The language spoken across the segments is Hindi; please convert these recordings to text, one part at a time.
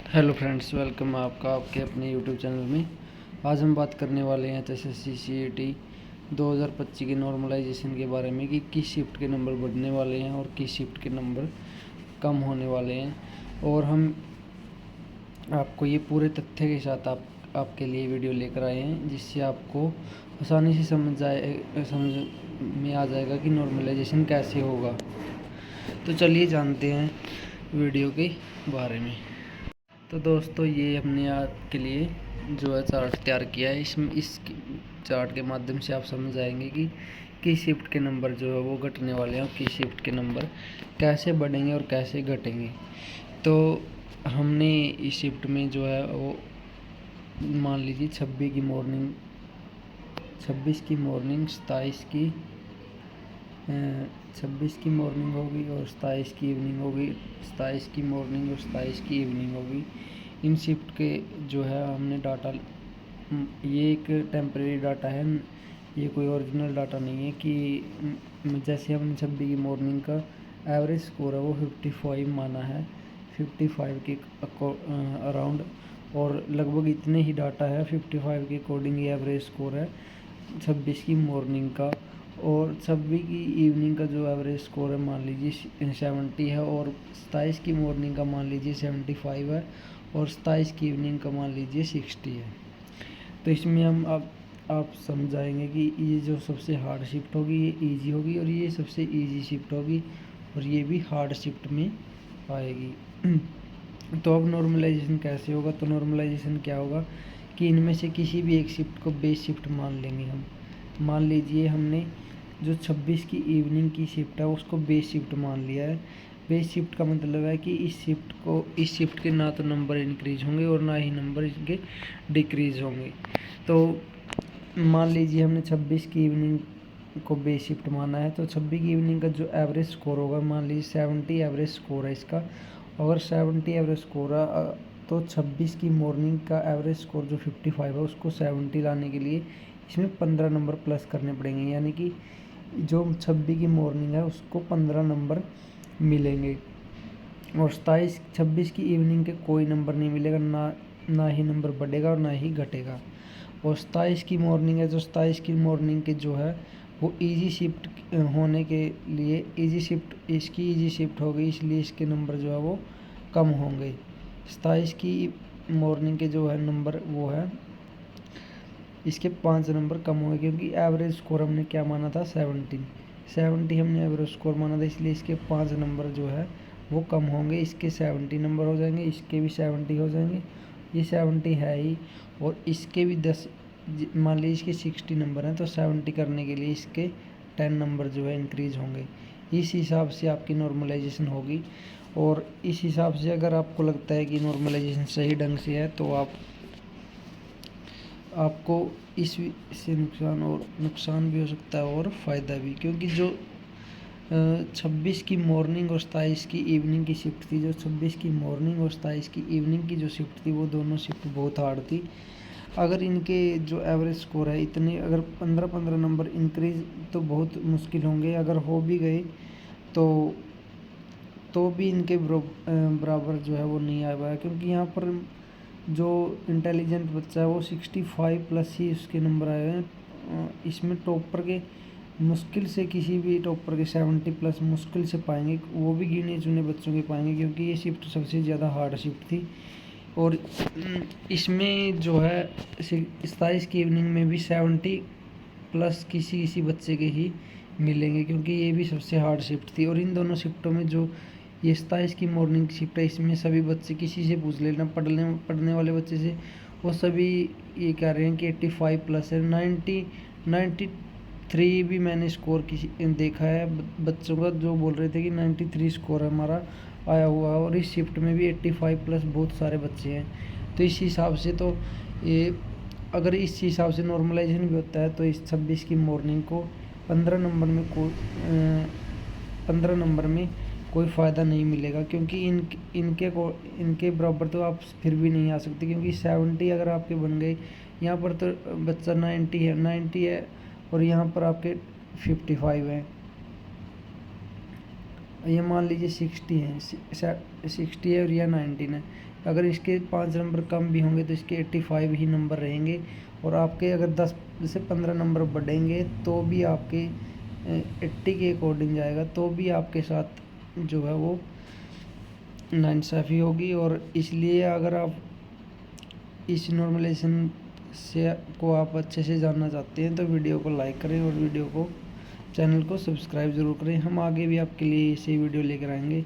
हेलो फ्रेंड्स, वेलकम आपका आपके अपने यूट्यूब चैनल में। आज हम बात करने वाले हैं एसएससी सीईटी 2025 के नॉर्मलाइजेशन के बारे में कि किस शिफ्ट के नंबर बढ़ने वाले हैं और किस शिफ्ट के नंबर कम होने वाले हैं। और हम आपको ये पूरे तथ्य के साथ आपके लिए वीडियो लेकर आए हैं, जिससे आपको आसानी से समझ में आ जाएगा कि नॉर्मलाइजेशन कैसे होगा। तो चलिए जानते हैं वीडियो के बारे में। तो दोस्तों, ये हमने आपके लिए जो है चार्ट तैयार किया है। इस चार्ट के माध्यम से आप समझ जाएंगे कि किस शिफ्ट के नंबर जो है वो घटने वाले हैं और किस शिफ्ट के नंबर कैसे बढ़ेंगे और कैसे घटेंगे। तो हमने इस शिफ्ट में जो है वो मान लीजिए 26 की मॉर्निंग, 26 की मॉर्निंग होगी और 27 की इवनिंग होगी, 27 की मॉर्निंग और 27 की इवनिंग होगी। इन शिफ्ट के जो है हमने डाटा, ये एक टेम्परेरी डाटा है, ये कोई ओरिजिनल डाटा नहीं है। कि जैसे हमने 26 की मॉर्निंग का एवरेज स्कोर है वो 55 माना है, 55 के अराउंड, और लगभग इतने ही डाटा है 55 के अकॉर्डिंग ये एवरेज स्कोर है 26 की मॉर्निंग का। और 26 की इवनिंग का जो एवरेज स्कोर है मान लीजिए 70 है, और 27 की मॉर्निंग का मान लीजिए 75 है, और 27 की इवनिंग का मान लीजिए 60 है। तो इसमें हम आप समझाएंगे कि ये जो सबसे हार्ड शिफ्ट होगी ये इजी होगी, और ये सबसे इजी शिफ्ट होगी और ये भी हार्ड शिफ्ट में आएगी। तो अब नॉर्मलाइजेशन कैसे होगा? तो नॉर्मलाइजेशन क्या होगा कि इनमें से किसी भी एक शिफ्ट को बेस शिफ्ट मान लेंगे हम। मान लीजिए हमने जो 26 की इवनिंग की शिफ्ट है उसको बेस शिफ्ट मान लिया है। बेस शिफ्ट का मतलब है कि इस शिफ्ट के ना तो नंबर इंक्रीज होंगे और ना ही नंबर इनके डिक्रीज होंगे। तो मान लीजिए हमने 26 की इवनिंग को बेस शिफ्ट माना है, तो 26 की इवनिंग का जो एवरेज स्कोर होगा, मान लीजिए 70 एवरेज स्कोर है इसका। अगर 70 एवरेज स्कोर है तो 26 की मॉर्निंग का एवरेज स्कोर जो 55 है उसको 70 लाने के लिए इसमें 15 नंबर प्लस करने पड़ेंगे, यानी कि जो 26 की मॉर्निंग है उसको 15 नंबर मिलेंगे। और 26 की इवनिंग के कोई नंबर नहीं मिलेगा, ना ही नंबर बढ़ेगा और ना ही घटेगा। और 27 की मॉर्निंग है, जो 27 की मॉर्निंग के जो है वो इजी शिफ्ट होने के लिए इसकी इजी शिफ्ट हो गई, इसलिए इसके नंबर जो है वो कम होंगे। 27 की मॉर्निंग के जो है नंबर वो है, इसके 5 नंबर कम होंगे, क्योंकि एवरेज स्कोर हमने क्या माना था 70 हमने एवरेज स्कोर माना था, इसलिए इसके 5 नंबर जो है वो कम होंगे। इसके 70 नंबर हो जाएंगे, इसके भी 70 हो जाएंगे, ये 70 है ही, और इसके भी 10, मान लीजिए इसके 60 नंबर हैं, तो 70 करने के लिए इसके 10 नंबर जो है इंक्रीज होंगे। इस हिसाब से आपकी नॉर्मलाइजेशन होगी। और इस हिसाब से अगर आपको लगता है कि नॉर्मलाइजेशन सही ढंग से है तो आपको इससे नुकसान भी हो सकता है और फ़ायदा भी, क्योंकि जो 26 की मॉर्निंग और 27 की इवनिंग की शिफ्ट थी, जो 26 की मॉर्निंग और 27 की इवनिंग की जो शिफ्ट थी वो दोनों शिफ्ट बहुत हार्ड थी। अगर इनके जो एवरेज स्कोर है इतने, अगर 15-15 नंबर इंक्रीज तो बहुत मुश्किल होंगे, अगर हो भी गए तो भी इनके बराबर जो है वो नहीं आ पाया, क्योंकि यहाँ पर जो इंटेलिजेंट बच्चा है वो 65 प्लस ही उसके नंबर आए हैं। इसमें टॉपर के मुश्किल से, किसी भी टॉपर के 70 प्लस मुश्किल से पाएंगे, वो भी गिने चुने बच्चों के पाएंगे, क्योंकि ये शिफ्ट सबसे ज़्यादा हार्ड शिफ्ट थी। और इसमें जो है 27 की इवनिंग में भी 70 प्लस किसी किसी बच्चे के ही मिलेंगे, क्योंकि ये भी सबसे हार्ड शिफ्ट थी। और इन दोनों शिफ्टों में जो ये 27 की मॉर्निंग शिफ्ट है, इसमें सभी बच्चे, किसी से पूछ लेना, पढ़ने वाले बच्चे से, वो सभी ये कह रहे हैं कि 85 प्लस है। 93 भी मैंने स्कोर किसी देखा है बच्चों का, जो बोल रहे थे कि 93 स्कोर हमारा आया हुआ है, और इस शिफ्ट में भी 85 प्लस बहुत सारे बच्चे हैं। तो इस हिसाब से तो ये, अगर इस हिसाब से नॉर्मलाइजेशन भी होता है तो इस 26 की मॉर्निंग को 15 नंबर में कोई फ़ायदा नहीं मिलेगा, क्योंकि इनके बराबर तो आप फिर भी नहीं आ सकते, क्योंकि 70 अगर आपके बन गए, यहाँ पर तो बच्चा 90 है और यहाँ पर आपके 55 है। ये मान लीजिए 60 है, 60 है और यह 19 है। अगर इसके 5 नंबर कम भी होंगे तो इसके 85 ही नंबर रहेंगे। और आपके अगर 10 से 15 नंबर बढ़ेंगे तो भी आपके 80 के अकॉर्डिंग जाएगा, तो भी आपके साथ जो है वो नाइंसाफ़ी होगी। और इसलिए अगर आप इस नॉर्मलाइजेशन से को आप अच्छे से जानना चाहते हैं तो वीडियो को लाइक करें और वीडियो को चैनल को सब्सक्राइब ज़रूर करें। हम आगे भी आपके लिए ऐसे वीडियो लेकर आएंगे।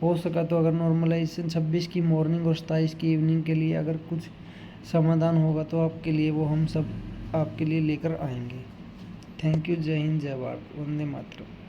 हो सका तो अगर नॉर्मलाइजेशन 26 की मॉर्निंग और 27 की इवनिंग के लिए अगर कुछ समाधान होगा तो आपके लिए वो हम सब आपके लिए लेकर आएंगे। Thank you. जय हिंद, जय भारत, वंदे मातरम।